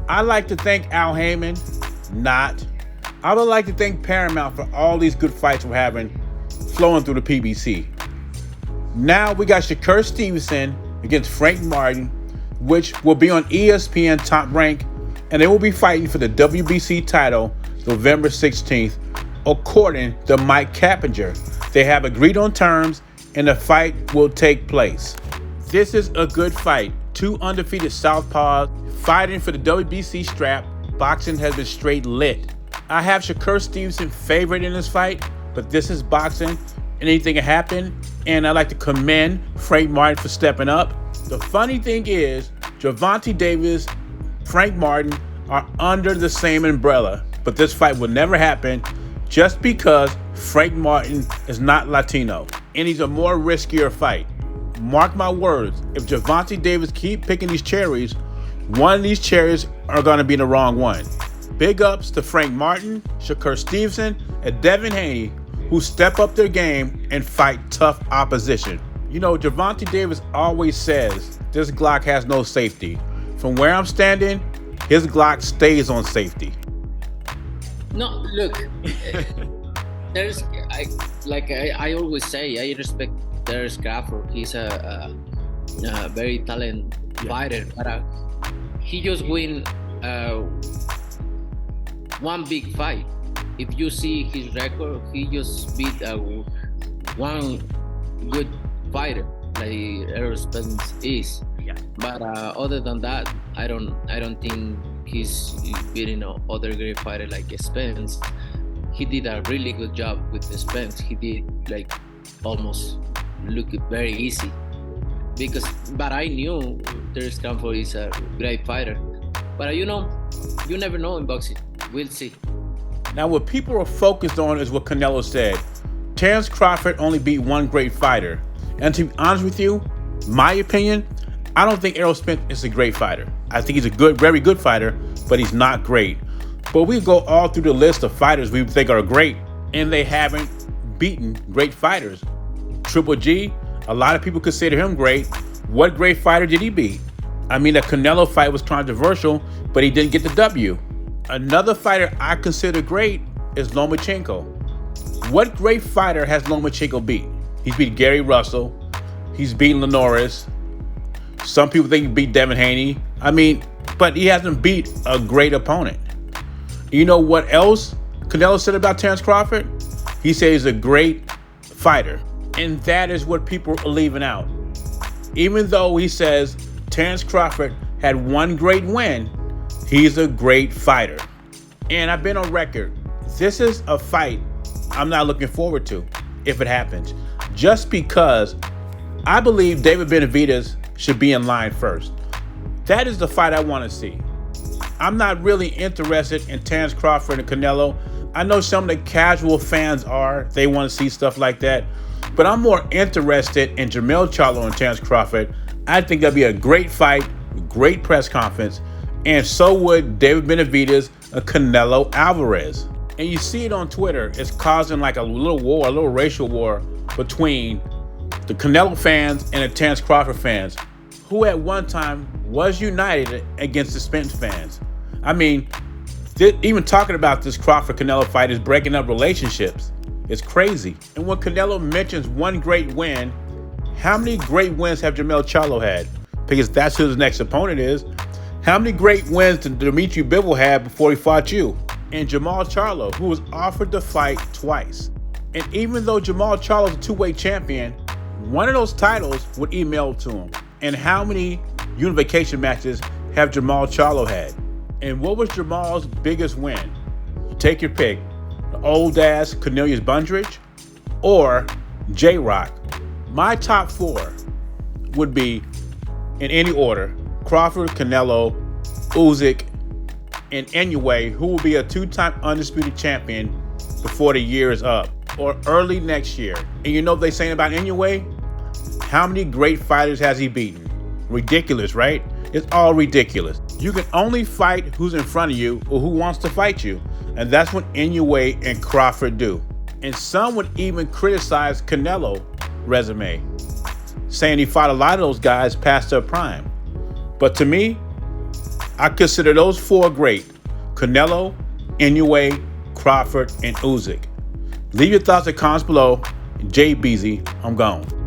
I like to thank Al Heyman, not. I would like to thank Paramount for all these good fights we're having flowing through the PBC. Now we got Shakur Stevenson against Frank Martin, which will be on ESPN Top Rank, and they will be fighting for the WBC title November 16th, according to Mike Cappinger. They have agreed on terms, and the fight will take place. This is a good fight. Two undefeated southpaws fighting for the WBC strap. Boxing has been straight lit. I have Shakur Stevenson favored in this fight, but this is boxing. Anything can happen, and I'd like to commend Frank Martin for stepping up. The funny thing is, Gervonta Davis, Frank Martin are under the same umbrella, but this fight will never happen just because Frank Martin is not Latino, and he's a more riskier fight. Mark my words, if Gervonta Davis keep picking these cherries, one of these cherries are going to be the wrong one. Big ups to Frank Martin, Shakur Stevenson, and Devin Haney, who step up their game and fight tough opposition. You know, Gervonta Davis always says this Glock has no safety. From where I'm standing, his Glock stays on safety. No, look, I always say, I respect Terence Crawford. He's a very talented fighter, but he just win one big fight. If you see his record, he just beat one good fighter like Errol Spence is. Yeah. But other than that, I don't think he's beating other great fighter like Spence. He did a really good job with the Spence. He did like almost look very easy but I knew Terence Crawford is a great fighter. But you never know in boxing. We'll see. Now, what people are focused on is what Canelo said. Terence Crawford only beat one great fighter. And to be honest with you, my opinion, I don't think Errol Spence is a great fighter. I think he's a good, very good fighter, but he's not great. But we go all through the list of fighters we think are great, and they haven't beaten great fighters. Triple G, a lot of people consider him great. What great fighter did he beat? I mean, the Canelo fight was controversial, but he didn't get the W. Another fighter I consider great is Lomachenko. What great fighter has Lomachenko beat? He's beat Gary Russell. He's beaten Lenoris. Some people think he beat Devin Haney. I mean, but he hasn't beat a great opponent. You know what else Canelo said about Terence Crawford? He said he's a great fighter. And that is what people are leaving out. Even though he says Terence Crawford had one great win, he's a great fighter. And I've been on record. This is a fight I'm not looking forward to if it happens. Just because I believe David Benavidez should be in line first. That is the fight I want to see. I'm not really interested in Terence Crawford and Canelo. I know some of the casual fans are. They want to see stuff like that. But I'm more interested in Jermell Charlo and Terence Crawford. I think that'd be a great fight, great press conference, and so would David Benavidez and Canelo Alvarez. And you see it on Twitter. It's causing like a little war, a little racial war between the Canelo fans and the Terence Crawford fans, who at one time was united against the Spence fans. I mean, even talking about this Crawford-Canelo fight is breaking up relationships. It's crazy. And when Canelo mentions one great win, how many great wins have Jermell Charlo had? Because that's who his next opponent is. How many great wins did Dimitri Bivol have before he fought you? And Jermall Charlo, who was offered to fight twice. And even though Jermall Charlo is a two-weight champion, one of those titles would email to him. And how many unification matches have Jermall Charlo had? And what was Jermall's biggest win? Take your pick. The old-ass Cornelius Bundridge or J-Rock. My top four would be, in any order, Crawford, Canelo, Usyk, and Inoue, who will be a two-time undisputed champion before the year is up, or early next year. And you know what they're saying about Inoue? How many great fighters has he beaten? Ridiculous, right? It's all ridiculous. You can only fight who's in front of you or who wants to fight you. And that's what Inoue and Crawford do. And some would even criticize Canelo's resume, saying he fought a lot of those guys past their prime. But to me, I consider those four great: Canelo, Inoue, Crawford, and Usyk. Leave your thoughts and comments below. Jay Beezy, I'm gone.